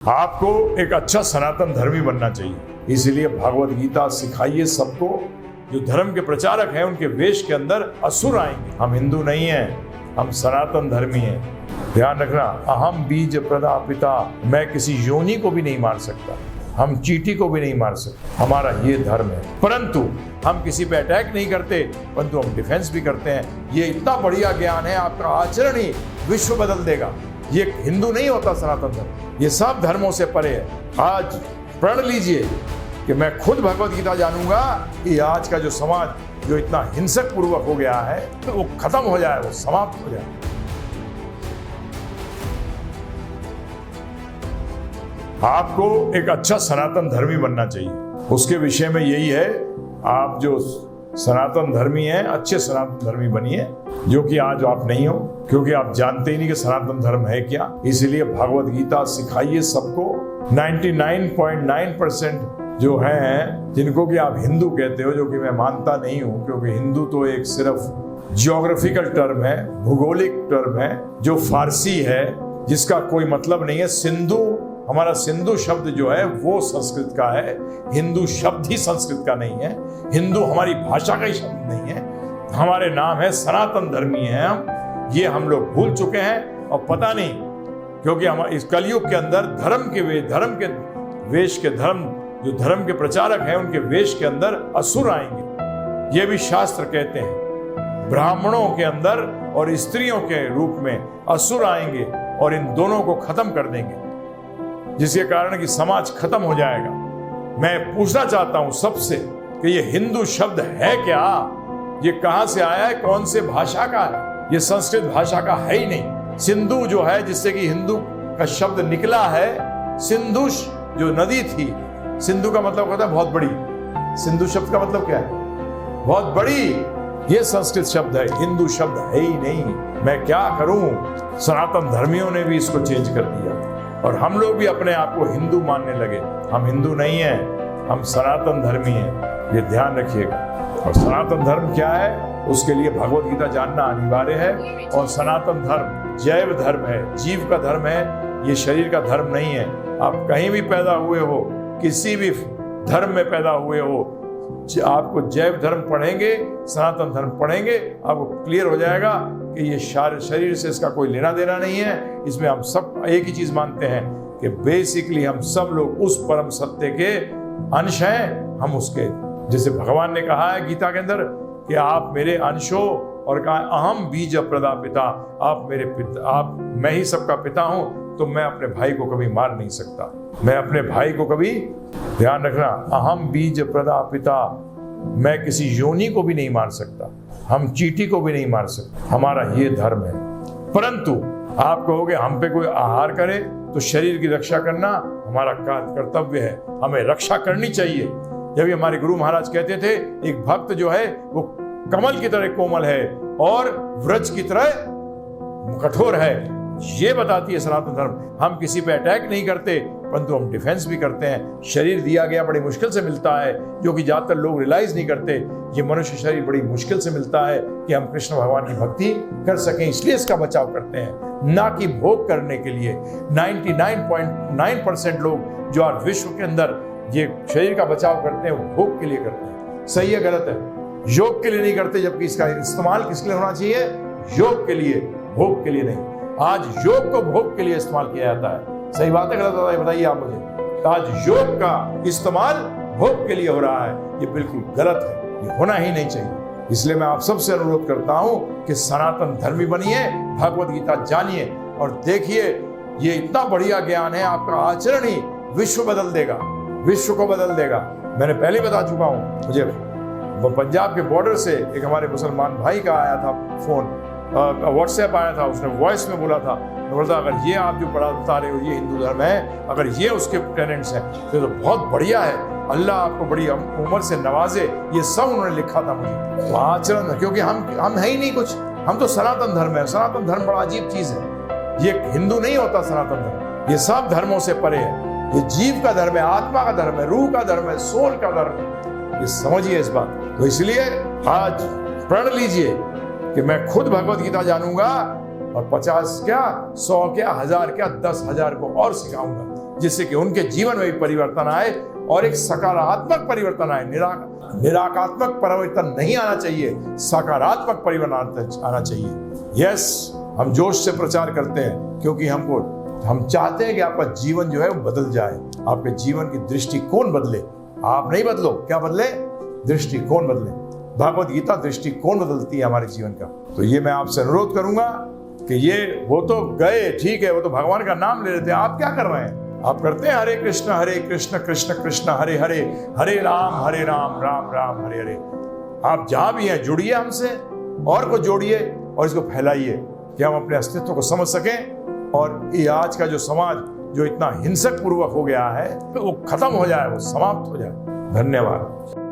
आपको एक अच्छा सनातन धर्मी बनना चाहिए। इसलिए भगवत गीता सिखाइए सबको। जो धर्म के प्रचारक हैं उनके वेश के अंदर असुर आएंगे। हम हिंदू नहीं हैं, हम सनातन धर्मी हैं। ध्यान रखना, अहम बीज प्रदापिता, मैं किसी योनि को भी नहीं मार सकता, हम चींटी को भी नहीं मार सकते। हमारा ये धर्म है। परंतु हम किसी पे अटैक नहीं करते, परंतु हम डिफेंस भी करते हैं। ये इतना बढ़िया ज्ञान है, आपका आचरण ही विश्व बदल देगा। ये हिंदू नहीं होता सनातन धर्म, ये सब धर्मों से परे है। आज प्रण लीजिए कि मैं खुद भगवत गीता जानूंगा कि आज का जो समाज जो इतना हिंसक पूर्वक हो गया है तो वो खत्म हो जाए, वो समाप्त हो जाए। आपको एक अच्छा सनातन धर्मी बनना चाहिए। उसके विषय में यही है, आप जो सनातन धर्मी हैं, अच्छे सनातन धर्मी बनिए, जो कि आज आप नहीं हो, क्योंकि आप जानते ही नहीं कि सनातन धर्म है क्या। इसलिए भगवत गीता सिखाइए सबको। 99.9% जो हैं, जिनको कि आप हिंदू कहते हो, जो कि मैं मानता नहीं हूं, क्योंकि हिंदू तो एक सिर्फ जियोग्राफिकल टर्म है, भूगोलिक टर्म है, जो फारसी है, जिसका कोई मतलब नहीं है। सिंधु, हमारा सिंधु शब्द जो है वो संस्कृत का है, हिंदू शब्द ही संस्कृत का नहीं है। हिंदू हमारी भाषा का ही शब्द नहीं है। हमारे नाम है सनातन धर्मी हैं हम। ये हम लोग भूल चुके हैं और पता नहीं, क्योंकि हम इस कलयुग के अंदर धर्म के वेश के जो धर्म के प्रचारक हैं उनके वेश के अंदर असुर आएंगे। ये भी शास्त्र कहते हैं। ब्राह्मणों के अंदर और स्त्रियों के रूप में असुर आएंगे और इन दोनों को खत्म कर देंगे, जिसके कारण कि समाज खत्म हो जाएगा। मैं पूछना चाहता हूं सबसे कि ये हिंदू शब्द है क्या? ये कहां से आया है? कौन से भाषा का है? ये संस्कृत भाषा का है ही नहीं। सिंधु जो है, जिससे कि हिंदू का शब्द निकला है, सिंधु जो नदी थी, सिंधु का मतलब होता है बहुत बड़ी। सिंधु शब्द का मतलब क्या है? बहुत बड़ी। ये संस्कृत शब्द है, हिंदू शब्द है ही नहीं। मैं क्या करूं? सनातन धर्मियों ने भी इसको चेंज कर दिया और हम लोग भी अपने आप को हिंदू मानने लगे। हम हिंदू नहीं हैं, हम सनातन धर्मी हैं। ये ध्यान रखिएगा। और सनातन धर्म क्या है, उसके लिए भगवत गीता जानना अनिवार्य है। और सनातन धर्म जैव धर्म है, जीव का धर्म है, ये शरीर का धर्म नहीं है। आप कहीं भी पैदा हुए हो, किसी भी धर्म में पैदा हुए हो, आपको जैव धर्म पढ़ेंगे, सनातन धर्म पढ़ेंगे, आपको क्लियर हो जाएगा कि ये शरीर से इसका कोई लेना देना नहीं है। इसमें हम सब एक ही चीज मानते हैं कि बेसिकली हम सब लोग उस परम सत्य के अंश हैं। हम उसके, जैसे भगवान ने कहा है गीता के अंदर कि आप मेरे अंश हो, और कहा अहम बीज प्रदापिता, आप मेरे पिता, आप, मैं ही सबका पिता हूं, तो मैं अपने भाई को कभी मार नहीं सकता। मैं अपने भाई को कभी, ध्यान रखना, अहम बीज प्रदापिता, मैं किसी योनि को भी नहीं मार सकता, हम चींटी को भी नहीं मार सकते। हमारा ये धर्म है। परंतु आप कहोगे हम पे कोई आहार करे तो शरीर की रक्षा करना हमारा कर्तव्य है, हमें रक्षा करनी चाहिए। जब हमारे गुरु महाराज कहते थे, एक भक्त जो है वो कमल की तरह कोमल है और व्रज की तरह कठोर है। ये बताती है सनातन धर्म। हम किसी पे अटैक नहीं करते, परंतु हम डिफेंस भी करते हैं। शरीर दिया गया बड़ी मुश्किल से मिलता है, जो कि ज्यादातर लोग रियलाइज नहीं करते। ये मनुष्य शरीर बड़ी मुश्किल से मिलता है कि हम कृष्ण भगवान की भक्ति कर सकें, इसलिए इसका बचाव करते हैं, ना कि भोग करने के लिए। 99.9% लोग जो आज विश्व के अंदर ये शरीर का बचाव करते हैं, वो भोग के लिए करते हैं। सही है, गलत है? योग के लिए नहीं करते, जबकि इसका इस्तेमाल किस लिए होना चाहिए? योग के लिए, भोग के लिए नहीं। आज योग को भोग के लिए इस्तेमाल किया जाता है। सही बात है, गलत होता है? बताइए आप मुझे। आज योग का इस्तेमाल भोग के लिए हो रहा है, ये बिल्कुल गलत है, ये होना ही नहीं चाहिए। इसलिए मैं आप सबसे अनुरोध करता हूं कि सनातन धर्मी बनिए, भगवत गीता जानिए और देखिए, ये इतना बढ़िया ज्ञान है, आपका आचरण ही विश्व बदल देगा, विश्व को बदल देगा। मैंने पहले बता चुका हूं। मुझे पंजाब के बॉर्डर से एक हमारे मुसलमान भाई का आया था फोन, व्हाट्सएप आया था, उसने वॉइस में बोला था, बोलता अगर ये आप जो बता रहे हो ये हिंदू धर्म है, अगर ये उसके टेनेंट्स हैं तो बहुत बढ़िया है, अल्लाह आपको बड़ी उम्र से नवाजे। ये सब उन्होंने लिखा था मुझे। तो आचरण, क्योंकि हम है ही नहीं कुछ, हम तो सनातन धर्म है। सनातन धर्म बड़ा अजीब चीज है। ये हिंदू नहीं होता सनातन धर्म, ये सब धर्मों से परे है। ये जीव का धर्म है, आत्मा का धर्म है, रूह का धर्म है, सोल का धर्म है। ये समझिए इस बात। तो इसलिए आज प्रण लीजिए कि मैं खुद भगवत गीता जानूंगा और 50 क्या, 100 क्या, 1000 क्या, 10,000 को और सिखाऊंगा। जिससे कि उनके जीवन में भी परिवर्तन आए और एक सकारात्मक परिवर्तन आए। निराकात्मक परिवर्तन नहीं आना चाहिए, सकारात्मक परिवर्तन आना चाहिए। यस, हम जोश से प्रचार करते हैं क्योंकि हम चाहते हैं कि आपका जीवन जो है वो बदल जाए, आपके जीवन की दृष्टिकोण बदले। आप नहीं बदलो, क्या बदले? दृष्टिकोण बदले। भगवद गीता दृष्टिकोण बदलती है हमारे जीवन का। तो ये मैं आपसे अनुरोध करूंगा कि ये वो तो गए, ठीक है, वो तो भगवान का नाम ले रहे थे, आप क्या कर रहे हैं? आप करते हैं हरे कृष्ण कृष्ण कृष्ण हरे हरे, हरे राम राम राम हरे हरे। आप जहां भी हैं जुड़िए हमसे, और को जोड़िए और इसको फैलाइए कि हम अपने अस्तित्व को समझ सकें और ये आज का जो समाज जो इतना हिंसक पूर्वक हो गया है वो खत्म हो जाए, वो समाप्त हो जाए। धन्यवाद।